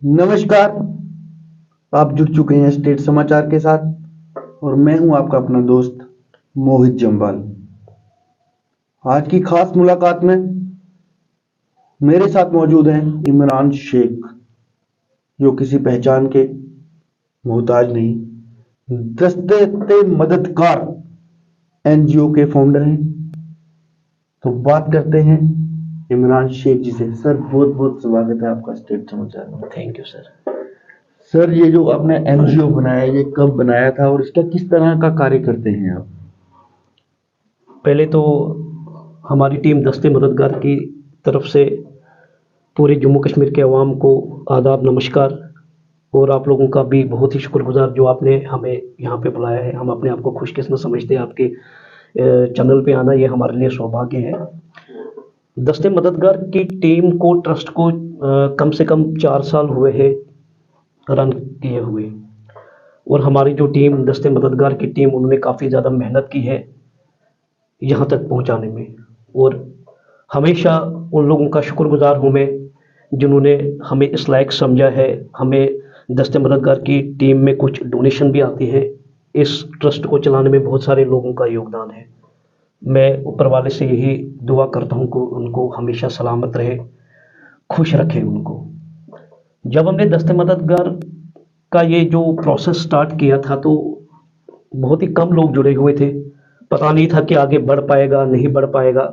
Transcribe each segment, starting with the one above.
नमस्कार। आप जुड़ चुके हैं स्टेट समाचार के साथ और मैं हूं आपका अपना दोस्त मोहित जम्वाल। आज की खास मुलाकात में मेरे साथ मौजूद हैं इमरान शेख, जो किसी पहचान के मोहताज नहीं, दस्ते मददगार एनजीओ के फाउंडर हैं। तो बात करते हैं इमरान शेख जी से। सर, बहुत बहुत स्वागत है आपका स्टेट समाचार में। Thank you sir. सर, ये जो आपने एनजीओ बनाया, ये कब बनाया था और इसका किस तरह का कार्य करते हैं आप? पहले तो हमारी टीम दस्ते मददगार की तरफ से पूरे जम्मू कश्मीर के अवाम को आदाब नमस्कार, और आप लोगों का भी बहुत ही शुक्रगुजार जो आपने हमें यहाँ पे बुलाया है। हम अपने आप को खुशकिस्मत समझते हैं, आपके चैनल पे आना ये हमारे लिए सौभाग्य है। दस्ते मददगार की टीम को, ट्रस्ट को कम से कम 4 साल हुए हैं रन किए हुए, और हमारी जो टीम दस्ते मददगार की टीम, उन्होंने काफ़ी ज़्यादा मेहनत की है यहाँ तक पहुँचाने में। और हमेशा उन लोगों का शुक्रगुजार हूँ मैं जिन्होंने हमें इस लायक समझा है। हमें दस्ते मददगार की टीम में कुछ डोनेशन भी आती है। इस ट्रस्ट को चलाने में बहुत सारे लोगों का योगदान है। मैं ऊपर वाले से यही दुआ करता हूँ कि उनको हमेशा सलामत रहे, खुश रखे उनको। जब हमने दस्ते मददगार का ये जो प्रोसेस स्टार्ट किया था तो बहुत ही कम लोग जुड़े हुए थे। पता नहीं था कि आगे बढ़ पाएगा नहीं बढ़ पाएगा।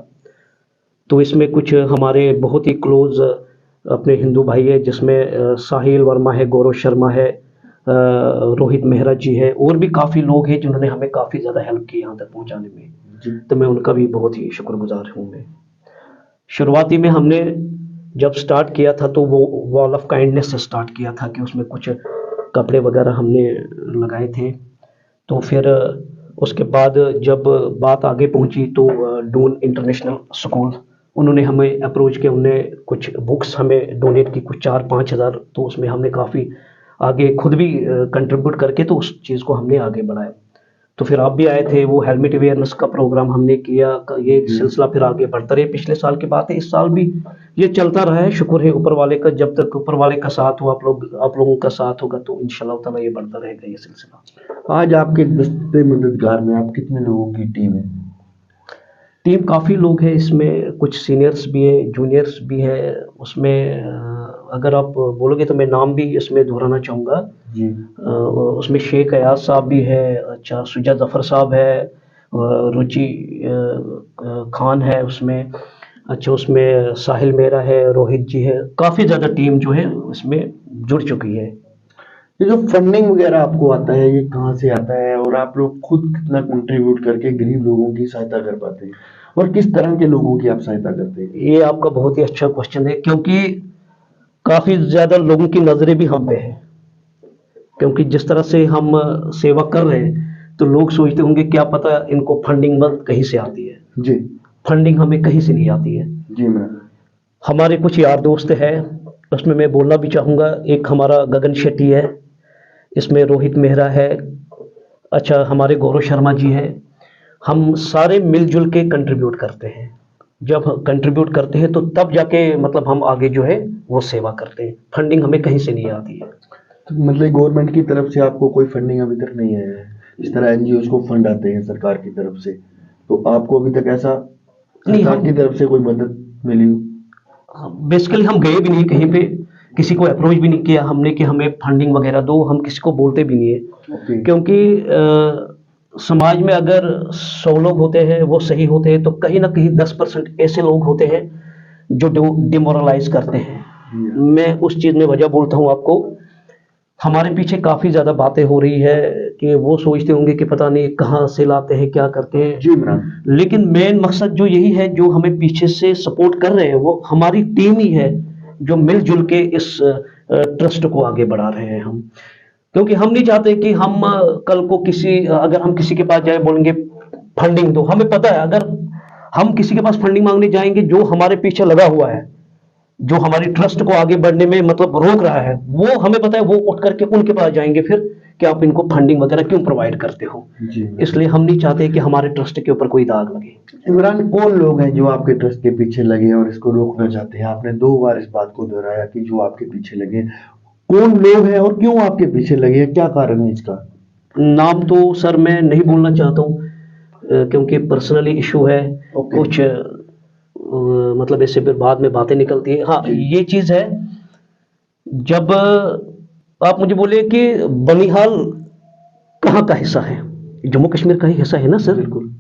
तो इसमें कुछ हमारे बहुत ही क्लोज अपने हिंदू भाई है, जिसमें साहिल वर्मा है, गौरव शर्मा है, रोहित मेहरा जी है, और भी काफ़ी लोग हैं जिन्होंने हमें काफ़ी ज़्यादा हेल्प की यहाँ तक पहुँचाने में। तो मैं उनका भी बहुत ही शुक्रगुजार हूँ। मैं शुरुआती में हमने जब स्टार्ट किया था तो वो वॉल ऑफ काइंडनेस से स्टार्ट किया था कि उसमें कुछ कपड़े वगैरह हमने लगाए थे। तो फिर उसके बाद जब बात आगे पहुंची तो डून इंटरनेशनल स्कूल, उन्होंने हमें अप्रोच किया। उन्होंने कुछ बुक्स हमें डोनेट की, कुछ 4-5 हज़ार। तो उसमें हमने काफ़ी आगे खुद भी कंट्रीब्यूट करके तो उस चीज़ को हमने आगे बढ़ाया। तो फिर आप भी आए थे, वो हेलमेट अवेयरनेस का प्रोग्राम हमने किया। ये सिलसिला फिर आगे बढ़ता रहे। पिछले साल की बात है, इस साल भी ये चलता रहा है। शुक्र है ऊपर वाले का, जब तक ऊपर वाले का साथ हो, आप लोगों का साथ होगा तो इंशाल्लाह ताला ये बढ़ता रहेगा ये सिलसिला। आज आपके दस्ते मददगार में आप कितने लोगों की टीम है? टीम काफ़ी लोग हैं, इसमें कुछ सीनियर्स भी है, जूनियर्स भी है। उसमें अगर आप बोलोगे तो मैं नाम भी इसमें दोहराना चाहूँगा। जी। उसमें शेख अयाज साहब भी है, अच्छा सुजा जफ़र साहब है, रुचि खान है उसमें, अच्छा उसमें साहिल मेरा है, रोहित जी है। काफ़ी ज़्यादा टीम जो है उसमें जुड़ चुकी है। ये जो फंडिंग वगैरह आपको आता है, ये कहाँ से आता है और आप लोग खुद कितना कंट्रीब्यूट करके गरीब लोगों की सहायता कर पाते हैं और किस तरह के लोगों की आप सहायता करते हैं? ये आपका बहुत ही अच्छा क्वेश्चन है, क्योंकि काफ़ी ज़्यादा लोगों की नज़रें भी हम पे है। क्योंकि जिस तरह से हम सेवा कर रहे हैं तो लोग सोचते होंगे क्या पता इनको फंडिंग मत कहीं से आती है। जी। फंडिंग हमें कहीं से नहीं आती है। जी मैम। हमारे कुछ यार दोस्त हैं, उसमें मैं बोलना भी चाहूँगा। एक हमारा गगन शेट्टी है, इसमें रोहित मेहरा है, अच्छा हमारे गौरव शर्मा जी हैं। हम सारे मिलजुल के कंट्रीब्यूट करते हैं। जब कंट्रीब्यूट करते हैं तो तब जाके मतलब हम आगे जो है वो सेवा करते हैं। फंडिंग हमें कहीं से नहीं आती है। तो मतलब गवर्नमेंट की तरफ से आपको कोई फंडिंग अभी तक नहीं आया है? इस तरह एनजीओ को फंड आते हैं सरकार की तरफ से, तो आपको अभी तक ऐसा नहीं, सरकार की हम तरफ से कोई मदद मिली हो? बेसिकली हम गए भी नहीं कहीं पे, किसी को अप्रोच भी नहीं किया हमने कि हमें फंडिंग वगैरह दो। हम किसी को बोलते भी नहीं है, ओके। क्योंकि समाज में अगर 100 लोग होते हैं वो सही होते हैं तो कहीं ना कहीं 10% ऐसे लोग होते हैं जो डिमोरलाइज करते हैं। मैं उस चीज़ में वजह बोलता हूँ आपको। हमारे पीछे काफ़ी ज़्यादा बातें हो रही है कि वो सोचते होंगे कि पता नहीं कहाँ से लाते हैं, क्या करते हैं। जी मैम। लेकिन मेन मकसद जो यही है, जो हमें पीछे से सपोर्ट कर रहे हैं वो हमारी टीम ही है, जो मिलजुल के इस ट्रस्ट को आगे बढ़ा रहे हैं हम। क्योंकि हम नहीं चाहते कि हम कल को अगर हम किसी के पास जाए बोलेंगे फंडिंग दो। हमें पता है अगर हम किसी के पास फंडिंग मांगने जाएंगे, जो हमारे पीछे लगा हुआ है, जो हमारी ट्रस्ट को आगे बढ़ने में मतलब रोक रहा है, वो हमें पता है वो उठ करके उनके पास जाएंगे फिर कि आप इनको फंडिंग वगैरह क्यों प्रोवाइड करते हो। जी। इसलिए हम नहीं चाहते कि हमारे ट्रस्ट के ऊपर कोई दाग लगे। इमरान, कौन लोग हैं जो आपके ट्रस्ट के पीछे लगे और इसको रोकना चाहते हैं? आपने 2 बार इस बात को दोहराया कि जो आपके पीछे लगे। कौन लोग हैं और क्यों आपके पीछे लगे हैं, क्या कारण है इसका? नाम तो सर मैं नहीं बोलना चाहता हूँ, क्योंकि पर्सनली इशू है। ओके। कुछ मतलब ऐसे फिर बाद में बातें निकलती है। हाँ, जी। ये चीज है, जब आप मुझे बोले कि बनिहाल कहाँ का हिस्सा है, जम्मू कश्मीर का ही हिस्सा है ना सर। बिल्कुल।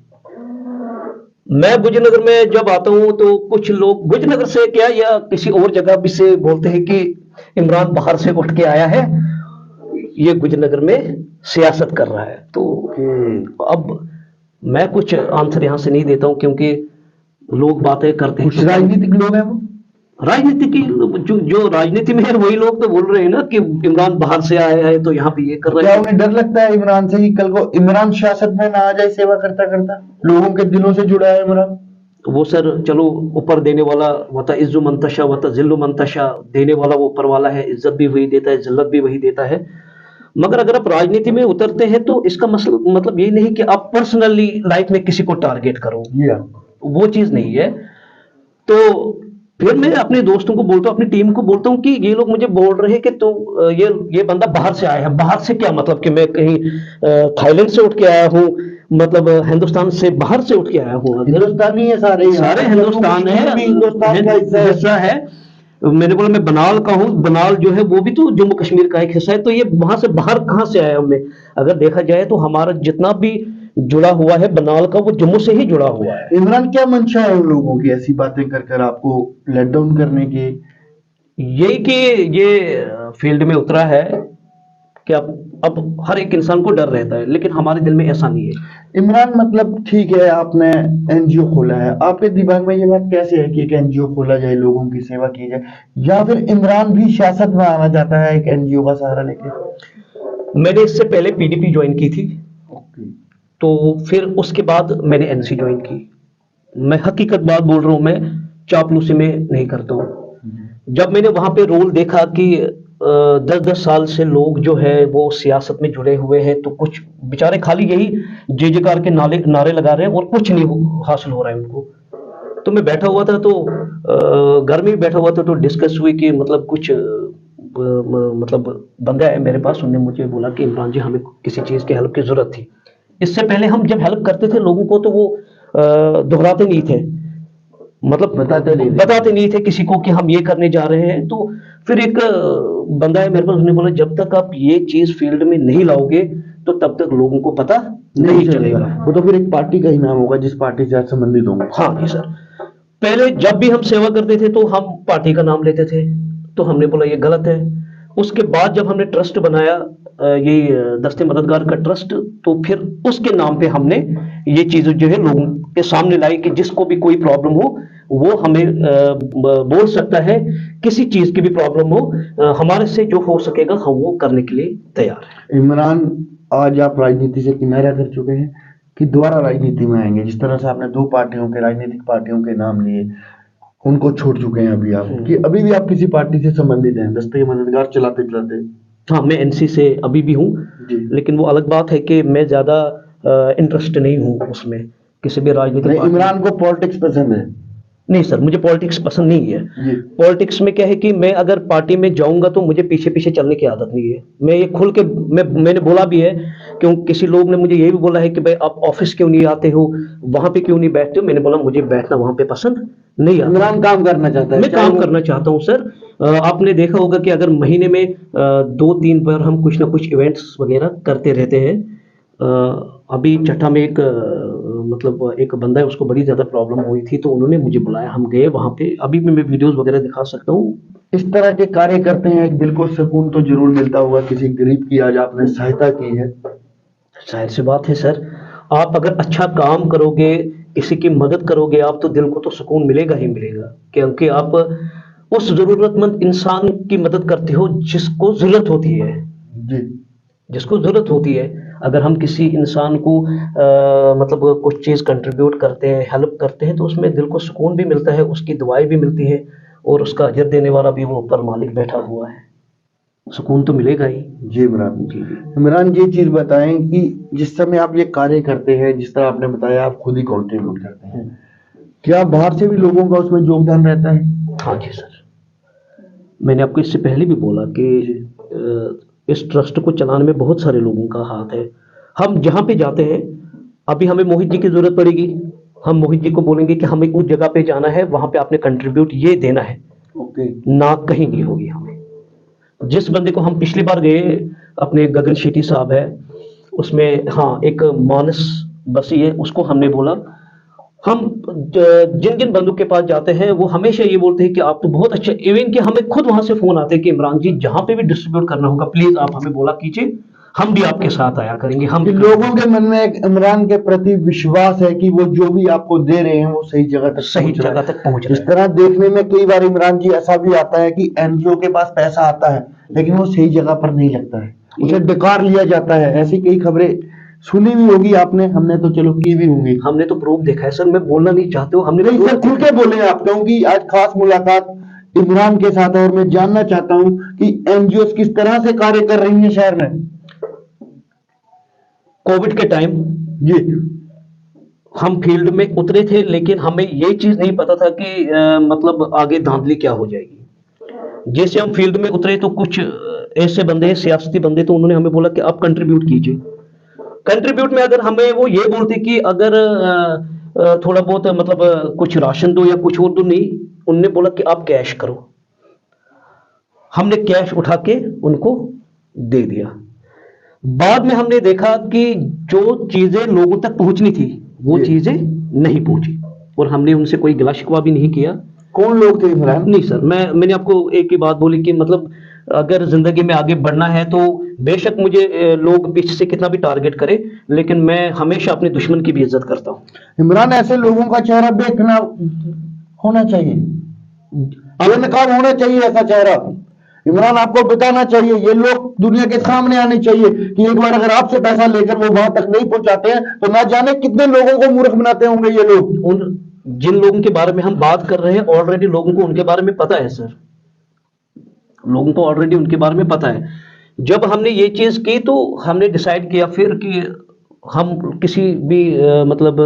मैं गुजनगर में जब आता हूँ तो कुछ लोग गुजनगर से क्या या किसी और जगह भी से बोलते हैं कि इमरान बाहर से उठ के आया है, ये गुजनगर में सियासत कर रहा है। तो ओके। अब मैं कुछ आंसर यहाँ से नहीं देता हूँ, क्योंकि लोग बातें करते हैं कुछ तो राजनीतिक लोग हैं वो? राजनीति की, जो राजनीति में है वही लोग तो बोल रहे हैं ना कि इमरान बाहर से आया है तो यहाँ पे ये कर रहे क्या हैं। उन्हें डर लगता है इमरान से कि कल को इमरान सियासत में ना आ जाए, सेवा करता करता? लोगों के दिलों से जुड़ा है इमरान। तो वो सर चलो, ऊपर देने वाला वता इज्जु मंतशा वता जिल्लु मंतशा, देने वाला वो ऊपर वाला है, इज्जत भी वही देता है, जिल्लत भी वही देता है। मगर अगर आप राजनीति में उतरते हैं तो इसका मतलब ये नहीं कि आप पर्सनली लाइफ में किसी को टारगेट करो, जी हाँ। वो चीज नहीं है। तो फिर मैं अपने दोस्तों को बोलता हूँ, अपनी टीम को बोलता हूँ कि ये लोग मुझे बोल रहे हैं कि तू ये बंदा बाहर से आया है। बाहर से क्या मतलब कि मैं कहीं थाईलैंड से उठ के आया हूँ, मतलब हिंदुस्तान से बाहर से उठ के आया हूँ? अगर हिंदुस्तानी है सारे, यहाँ सारे तक जम्मू हिंदुस्तान है, कश्मीर भी हिंदुस्तान का हिस्सा है। मैंने बोला मैं बनाल का हूँ, बनाल जो है वो भी तो जम्मू कश्मीर का एक हिस्सा है। तो ये वहां से बाहर कहाँ से आया हूं मैं? अगर देखा जाए तो हमारा जितना भी जुड़ा हुआ है बनाल का, वो जम्मू से ही जुड़ा हुआ है। इमरान क्या मंशा है उन लोगों की ऐसी बातें कर कर आपको लेट डाउन करने की? यही कि ये फील्ड में उतरा है कि अब हर एक इंसान को डर रहता है, लेकिन हमारे दिल में ऐसा नहीं है। इमरान मतलब ठीक है, आपने एनजीओ खोला है, आपके दिमाग में ये बात कैसे है कि एक एनजीओ खोला जाए, लोगों की सेवा की जाए, या फिर इमरान भी सियासत में आना चाहता है एक एनजीओ का सहारा लेके? मैंने इससे पहले पीडीपी ज्वाइन की थी, ओके। तो फिर उसके बाद मैंने एनसी ज्वाइन की। मैं हकीकत बात बोल रहा हूँ, मैं चापलूसी में नहीं करता हूँ। जब मैंने वहां पे रोल देखा कि 10-10 साल से लोग जो है वो सियासत में जुड़े हुए हैं, तो कुछ बेचारे खाली यही जय जयकार के नारे लगा रहे हैं और कुछ नहीं हासिल हो रहा है उनको। तो मैं बैठा हुआ था, तो घर में भी बैठा हुआ था, तो डिस्कस हुई कि मतलब कुछ मतलब बंदा है मेरे पास, उन्होंने मुझे बोला कि इमरान जी हमें किसी चीज़ की हेल्प की ज़रूरत थी। इससे पहले हम जब हेल्प करते थे लोगों को तो वो दोहराते नहीं थे, मतलब बताते नहीं थे किसी को कि हम ये करने जा रहे हैं। तो फिर एक बंदा है मेरे पास, उसने बोला जब तक आप ये चीज़ फील्ड में नहीं लाओगे तो तब तक लोगों को पता नहीं चलेगा। वो तो फिर एक पार्टी का ही नाम होगा जिस पार्टी से आप संबंधित होंगे। हाँ जी सर। पहले जब भी हम सेवा करते थे तो हम पार्टी का नाम लेते थे, तो हमने बोला ये गलत है। उसके बाद जब हमने ट्रस्ट बनाया, ये दस्ते मददगार का ट्रस्ट, तो फिर उसके नाम पे हमने ये चीज़ जो है लोगों के सामने लाई कि जिसको भी कोई प्रॉब्लम हो वो हमें बोल सकता है। किसी चीज़ की भी प्रॉब्लम हो, हमारे से जो हो सकेगा हम वो करने के लिए तैयार हैं। इमरान, आज आप राजनीति से किनारा कर चुके हैं कि दोबारा राजनीति में आएंगे? जिस तरह से आपने दो पार्टियों के, राजनीतिक पार्टियों के नाम लिए, उनको छोड़ चुके हैं अभी आप, कि अभी भी आप किसी पार्टी से संबंधित हैं दस्ते मददगार चलाते चलाते? हाँ, मैं एनसी से अभी भी हूँ, जी। लेकिन वो अलग बात है कि मैं ज़्यादा इंटरेस्ट नहीं हूँ उसमें, किसी भी राजनीतिक नहीं, पार्टी में। इमरान को पॉलिटिक्स पसंद है? नहीं सर, मुझे पॉलिटिक्स पसंद नहीं है। जी। पॉलिटिक्स में क्या है कि मैं अगर पार्टी में जाऊंगा तो मुझे पीछे पीछे चलने की आदत नहीं है। मैं ये खुल के, मैंने बोला भी है, क्यों किसी लोग ने मुझे ये भी बोला है कि भाई आप ऑफिस क्यों नहीं आते हो, वहां पे क्यों नहीं बैठते हो? मैंने बोला मुझे बैठना वहां पे पसंद नहीं आता। इमरान काम करना चाहता है, मैं काम करना चाहता हूँ सर। आपने देखा होगा कि अगर महीने में 2-3 बार हम कुछ ना कुछ इवेंट्स वगैरह करते रहते हैं। अभी चट्टा में एक मतलब एक बंदा है, उसको बड़ी ज़्यादा प्रॉब्लम हुई थी, तो उन्होंने मुझे बुलाया, हम गए वहाँ पे। अभी भी मैं वीडियोस वगैरह दिखा सकता हूँ। इस तरह के कार्य करते हैं, एक दिल को सुकून तो जरूर मिलता होगा, किसी गरीब की आज आपने सहायता की है। जाहिर सी बात है सर, आप अगर अच्छा काम करोगे, किसी की मदद करोगे आप, तो दिल को तो सुकून मिलेगा ही मिलेगा, क्योंकि आप उस ज़रूरतमंद इंसान की मदद करते हो जिसको ज़रूरत होती है। जी। जिसको ज़रूरत होती है। अगर हम किसी इंसान को मतलब कुछ चीज़ कंट्रीब्यूट करते हैं, हेल्प करते हैं, तो उसमें दिल को सुकून भी मिलता है, उसकी दुआएं भी मिलती है, और उसका अजर देने वाला भी वो ऊपर मालिक बैठा हुआ है। सुकून तो मिलेगा ही। जी इमरान। जी जी। इमरान, ये चीज बताएं कि जिस समय आप ये कार्य करते हैं, जिस तरह आपने बताया आप खुद ही कंट्रीब्यूट करते हैं, क्या बाहर से भी लोगों का उसमें योगदान रहता है? हाँ जी सर, मैंने आपको इससे पहले भी बोला कि इस ट्रस्ट को चलाने में बहुत सारे लोगों का हाथ है। हम जहाँ पे जाते हैं, अभी हमें मोहित जी की जरूरत पड़ेगी, हम मोहित जी को बोलेंगे कि हमें उस जगह पे जाना है, वहां पे आपने कंट्रीब्यूट ये देना है, ओके। ना कहीं नहीं होगी हमें। जिस बंदे को हम पिछली बार गए, अपने गगन शेट्टी साहब है, उसमें हाँ एक मानस बसी है, उसको हमने बोला, हम जिन जिन बंदों के पास जाते हैं वो हमेशा ये बोलते हैं कि आप तो बहुत अच्छे, इवन कि हमें खुद वहां से फोन आते हैं कि इमरान जी जहां पे भी डिस्ट्रीब्यूट करना होगा प्लीज आप हमें बोला कीजिए, हम भी आपके साथ आया करेंगे। हम कि लोगों के मन में एक इमरान के प्रति विश्वास है कि वो जो भी आपको दे रहे हैं वो सही जगह तक सही पहुंच रहा जगह है। तक पहुंच इस रहे हैं। तरह देखने में कई बार इमरान जी ऐसा भी आता है कि एनजीओ के पास पैसा आता है लेकिन वो सही जगह पर नहीं लगता है, उसे डकार लिया जाता है। ऐसी कई खबरें सुनी भी होगी आपने, हमने तो चलो की भी होंगी। हमने तो प्रूफ देखा है सर, मैं बोलना नहीं चाहते हो, हमने नहीं तो सर, खुल के बोले आप, क्योंकि आज खास मुलाकात इमरान के साथ है और मैं जानना चाहता हूं कि एनजीओ किस तरह से कार्य कर रही है शहर में। कोविड के टाइम जी हम फील्ड में उतरे थे, लेकिन हमें ये चीज नहीं पता था कि मतलब आगे धांधली क्या हो जाएगी। जैसे हम फील्ड में उतरे तो कुछ ऐसे बंदे, सियासती बंदे, तो उन्होंने हमें बोला कि आप कंट्रीब्यूट कीजिए। कंट्रीब्यूट में अगर हमें वो ये बोलते कि अगर थोड़ा बहुत मतलब कुछ राशन दो या कुछ और दो, नहीं, उनने बोला कि आप कैश करो। हमने कैश उठा के उनको दे दिया। बाद में हमने देखा कि जो चीजें लोगों तक पहुंचनी थी वो जी। चीजें नहीं पहुंची, और हमने उनसे कोई गिला शिकवा भी नहीं किया। कौन लोग थे इमरान? नहीं सर, मैंने आपको एक ही बात बोली कि मतलब अगर जिंदगी में आगे बढ़ना है तो बेशक मुझे लोग पीछे से कितना भी टारगेट करे, लेकिन मैं हमेशा अपने दुश्मन की भी इज्जत करता हूं। इमरान, ऐसे लोगों का चेहरा देखना होना चाहिए, बेनकाब होना चाहिए ऐसा चेहरा। इमरान, आपको बताना चाहिए, ये लोग दुनिया के सामने आने चाहिए कि एक बार अगर आपसे पैसा लेकर वो वहां तक नहीं पहुंचाते हैं तो ना जाने कितने लोगों को मूर्ख बनाते होंगे ये लोग। उन जिन लोगों के बारे में हम बात कर रहे हैं ऑलरेडी लोगों को उनके बारे में पता है सर, लोगों को ऑलरेडी उनके बारे में पता है। जब हमने ये चीज की तो हमने डिसाइड किया फिर कि हम किसी भी मतलब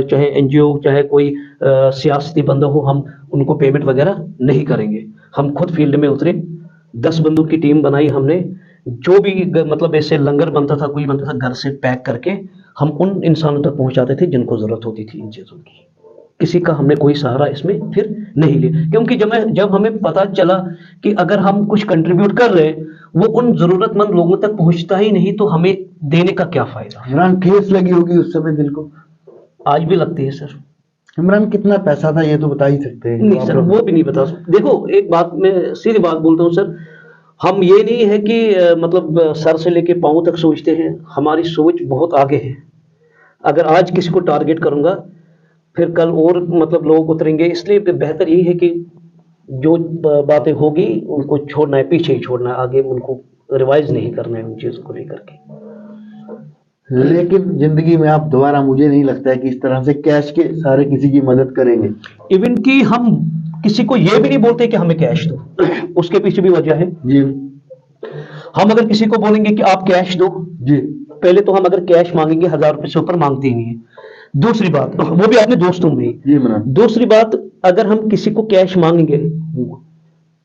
चाहे एनजीओ चाहे कोई सियासती बंदा हो, हम उनको पेमेंट वगैरह नहीं करेंगे। हम खुद फील्ड में उतरे, 10 बंदों की टीम बनाई हमने, जो भी मतलब ऐसे लंगर बनता था, कोई बनता था, घर से पैक करके हम उन इंसानों तक पहुंचाते थे जिनको जरूरत होती थी इन चीजों की। किसी का हमने कोई सहारा इसमें फिर नहीं लिया, क्योंकि जब हमें पता चला कि अगर हम कुछ कंट्रीब्यूट कर रहे हैं वो उन जरूरतमंद लोगों तक पहुंचता ही नहीं तो हमें देने का क्या फायदा। इमरान, ठेस लगी होगी उस समय दिल को? आज भी लगती है सर। इमरान, कितना पैसा था ये तो बता ही सकते हैं? नहीं सर, वो भी नहीं बता सकते। देखो एक बात मैं सीधी बात बोलता हूँ सर, हम ये नहीं है कि मतलब सर से लेके पांव तक सोचते हैं, हमारी सोच बहुत आगे है। अगर आज किसी को टारगेट करूंगा फिर कल और मतलब लोग उतरेंगे, इसलिए बेहतर यही है कि जो बातें होगी उनको छोड़ना है, पीछे ही छोड़ना है, आगे उनको रिवाइज नहीं करना है उन चीजों को लेकर के। लेकिन जिंदगी में आप दोबारा, मुझे नहीं लगता है कि इस तरह से कैश के सारे किसी की मदद करेंगे। इवन कि हम किसी को ये भी नहीं बोलते कि हमें कैश दो, उसके पीछे भी वजह है। जी हम अगर किसी को बोलेंगे कि आप कैश दो, जी पहले तो हम अगर कैश मांगेंगे 1000 रुपए से ऊपर मांगते ही नहीं है। दूसरी बात, वो भी अपने दोस्तों में ही। जी इमरान। दूसरी बात, अगर हम किसी को कैश मांगेंगे,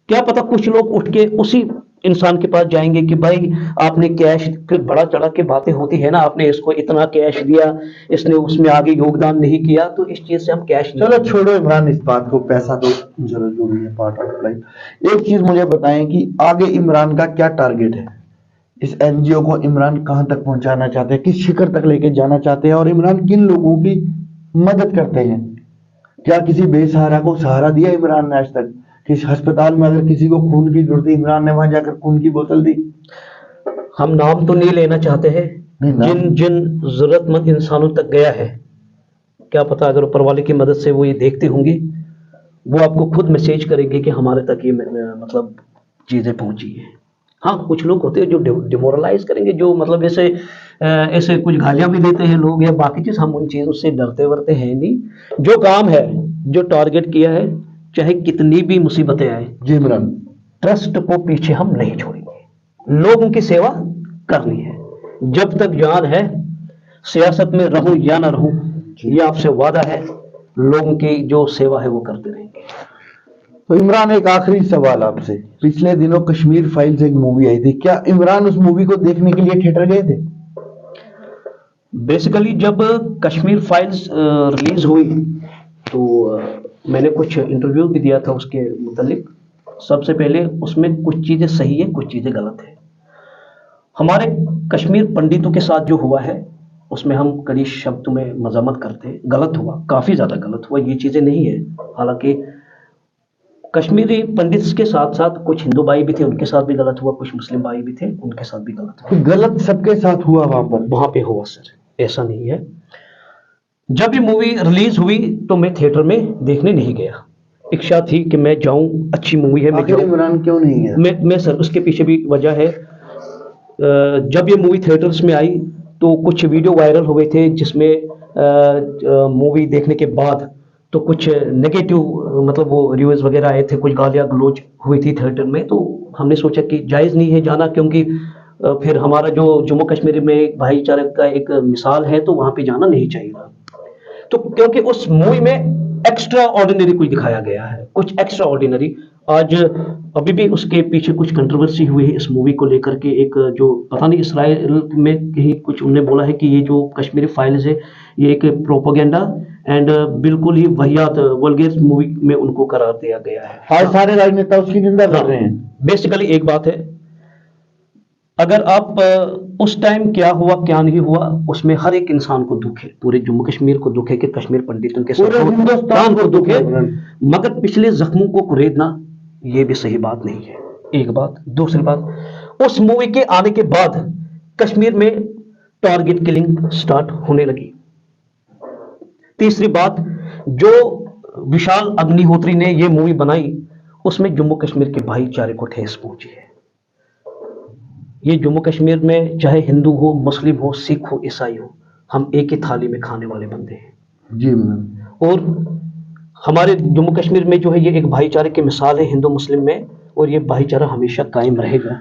क्या पता कुछ लोग उठ के उसी इंसान के पास जाएंगे कि भाई आपने कैश, फिर बड़ा चढ़ा के बातें होती है ना, आपने इसको इतना कैश दिया, इसने उसमें आगे योगदान नहीं किया, तो इस चीज से हम कैश नहीं। चलो छोड़ो इमरान इस बात को, पैसा तो जरूरी है, पार्ट ऑफ लाइफ। एक चीज मुझे बताएं कि आगे इमरान का क्या टारगेट है? इस एनजीओ को इमरान कहां तक पहुंचाना चाहते हैं, किस शिखर तक लेके जाना चाहते हैं, और इमरान किन लोगों की मदद करते हैं? क्या किसी बेसहारा को सहारा दिया इमरान ने आज तक? किस अस्पताल में अगर किसी को खून की जरूरत थी, इमरान ने वहां जाकर खून की बोतल दी? हम नाम तो नहीं लेना चाहते हैं, नहीं, नाम- जिन जिन जरूरतमंद इंसानों तक गया है, क्या पता अगर ऊपर वाले की मदद से वो ये देखते होंगे, वो आपको खुद मैसेज करेंगे कि हमारे तक ये मतलब चीजें पहुंची है। हाँ, कुछ लोग होते हैं जो डिमोरलाइज करेंगे, जो मतलब ऐसे कुछ गालियां भी देते हैं लोग या बाकी चीज, हम उन चीजों से डरते वरते हैं नहीं। जो काम है, जो टारगेट किया है, चाहे कितनी भी मुसीबतें आए, जी इमरान। ट्रस्ट को पीछे हम नहीं छोड़ेंगे। लोगों की सेवा करनी है, जब तक जान है, सियासत में रहूं या ना रहूं, ये आपसे वादा है, लोगों की जो सेवा है वो करते रहेंगे। तो इमरान, एक आखिरी सवाल आपसे। पिछले दिनों कश्मीर फाइल्स एक मूवी आई थी, क्या इमरान उस मूवी को देखने के लिए थिएटर गए थे? बेसिकली जब कश्मीर फाइल्स रिलीज हुई तो मैंने कुछ इंटरव्यू भी दिया था उसके मुतालिक। सबसे पहले उसमें कुछ चीज़ें सही है, कुछ चीज़ें गलत है। हमारे कश्मीर पंडितों के साथ जो हुआ है उसमें हम कड़ी शब्दों में मजम्मत करते हैं, गलत हुआ, काफ़ी ज़्यादा गलत हुआ, ये चीज़ें नहीं है। हालांकि कश्मीरी पंडित के साथ साथ कुछ हिंदू भाई भी थे, उनके साथ भी गलत हुआ, कुछ मुस्लिम भाई भी थे, उनके साथ भी गलत हुआ। तो गलत सबके साथ हुआ वहां पे हुआ सर, ऐसा नहीं है। जब ये मूवी रिलीज हुई तो मैं थिएटर में देखने नहीं गया। इच्छा थी कि मैं जाऊं, अच्छी मूवी है, मैं आखिर जाऊं। इमरान क्यों नहीं गया? मैं सर, उसके पीछे भी वजह है। जब ये मूवी थिएटर्स में आई तो कुछ वीडियो वायरल हुए थे जिसमें मूवी देखने के बाद तो कुछ नेगेटिव मतलब वो रिव्यूज वगैरह आए थे, कुछ गालियां गलौज हुई थी थिएटर में। तो हमने सोचा कि जायज़ नहीं है जाना, क्योंकि फिर हमारा जो जम्मू कश्मीर में एक भाईचारे का एक मिसाल है, तो वहां पे जाना नहीं चाहिए था। तो क्योंकि उस मूवी में एक्स्ट्रा ऑर्डिनरी कुछ दिखाया गया है, कुछ एक्स्ट्रा ऑर्डिनरी। आज अभी भी उसके पीछे कुछ कंट्रोवर्सी हुई है इस मूवी को लेकर के। एक जो पता नहीं इसराइल में कहीं कुछ उन्होंने बोला है कि ये जो कश्मीरी फाइल्स है ये एक प्रोपोगेंडा एंड बिल्कुल ही वाहियात वल्गेर मूवी में उनको करार दिया गया है। आज सारे राजनेता उसकी निंदा कर रहे हैं। बेसिकली एक बात है, अगर आप उस टाइम क्या हुआ क्या नहीं हुआ उसमें हर एक इंसान को दुख है, पूरे जम्मू कश्मीर को दुख है कि कश्मीर पंडितों के साथ, पूरे हिंदुस्तान को दुख है। मगर पिछले जख्मों को कुरेदना ये भी सही बात नहीं है। एक बात। दूसरी बात, उस मूवी के आने के बाद कश्मीर में टारगेट किलिंग स्टार्ट होने लगी। तीसरी बात, जो विशाल अग्निहोत्री ने ये मूवी बनाई उसमें जम्मू कश्मीर के भाईचारे को ठेस पहुंची है। ये जम्मू कश्मीर में चाहे हिंदू हो, मुस्लिम हो, सिख हो, ईसाई हो, हम एक ही थाली में खाने वाले बंदे हैं जी मैम। और हमारे जम्मू कश्मीर में जो है ये एक भाईचारे की मिसाल है हिंदू मुस्लिम में, और ये भाईचारा हमेशा कायम रहेगा।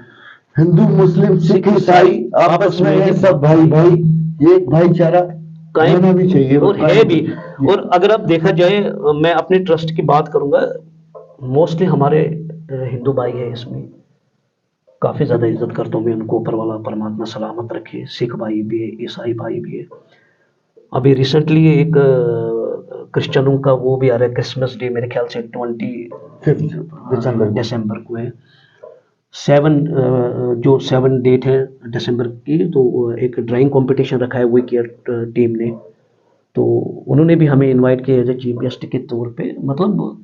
हिंदू मुस्लिम सिख ईसाई आपस में ये सब भाई भाई, ये एक भाईचारा कायम भी चाहिए और है भी। और अगर आप देखा जाए, मैं अपने ट्रस्ट की बात करूंगा, मोस्टली हमारे हिंदू भाई है इसमें, काफ़ी ज़्यादा इज्जत करता हूँ मैं उनको, ऊपर वाला परमात्मा सलामत रखे। सिख भाई भी है, ईसाई भाई भी है। अभी रिसेंटली एक क्रिश्चियनों का वो भी आ रहा है, क्रिसमस डे, मेरे ख्याल से 25 दिसंबर को है। 7 डेट है दिसंबर की, तो एक ड्राइंग कंपटीशन रखा है वी केयर टीम ने, तो उन्होंने भी हमें इनवाइट किया एज ए चीफ गेस्ट के तौर पे। मतलब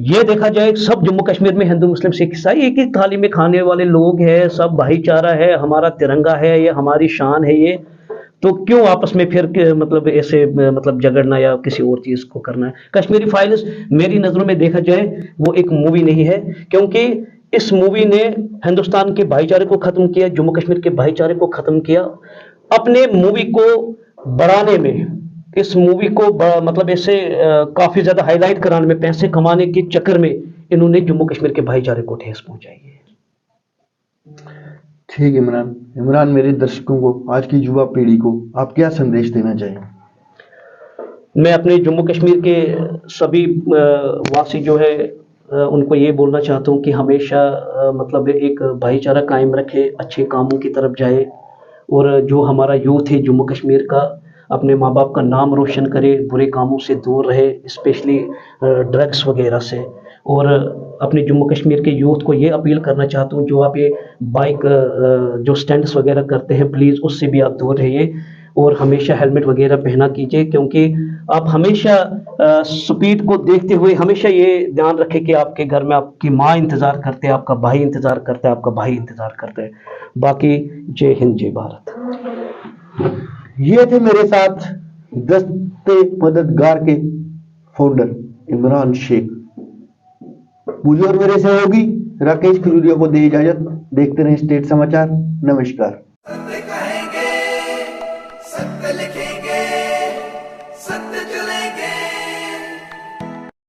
ये देखा जाए सब जम्मू कश्मीर में हिंदू मुस्लिम सिख ईसाई एक ही थाली में खाने वाले लोग हैं, सब भाईचारा है, हमारा तिरंगा है, ये हमारी शान है ये। तो क्यों आपस में फिर मतलब ऐसे मतलब झगड़ना या किसी और चीज को करना है। कश्मीरी फाइल्स मेरी नजरों में देखा जाए वो एक मूवी नहीं है, क्योंकि इस मूवी ने हिंदुस्तान के भाईचारे को खत्म किया, जम्मू कश्मीर के भाईचारे को खत्म किया। अपने मूवी को बढ़ाने में, इस मूवी को मतलब ऐसे काफी ज्यादा हाईलाइट कराने में, पैसे कमाने के चक्कर में इन्होंने जम्मू कश्मीर के भाईचारे को ठेस पहुंचाई है। ठीक है इमरान। इमरान, मेरे दर्शकों को, आज की युवा पीढ़ी को आप क्या संदेश देना चाहेंगे? मैं अपने जम्मू कश्मीर के सभी वासी जो है उनको ये बोलना चाहता हूँ कि हमेशा मतलब एक भाईचारा कायम रखे, अच्छे कामों की तरफ जाए, और जो हमारा यूथ है जम्मू कश्मीर का अपने माँ बाप का नाम रोशन करे, बुरे कामों से दूर रहे, स्पेशली ड्रग्स वगैरह से। और अपने जम्मू कश्मीर के यूथ को ये अपील करना चाहता हूँ, जो आप ये बाइक जो स्टंट्स वगैरह करते हैं, प्लीज़ उससे भी आप दूर रहिए और हमेशा हेलमेट वगैरह पहना कीजिए, क्योंकि आप हमेशा स्पीड को देखते हुए हमेशा ये ध्यान रखें कि आपके घर में आपकी माँ इंतज़ार करते हैं, आपका भाई इंतज़ार करता है, आपका भाई इंतज़ार करता है। बाकी जय हिंद, जय भारत। ये थे मेरे साथ दस्ते मददगार के फाउंडर इमरान शेख। मुझे और मेरे सहयोगी राकेश खजूरिया को दे इजाजत। देखते रहें स्टेट समाचार। नमस्कार। सत्य कहेंगे, सत्य लिखेंगे।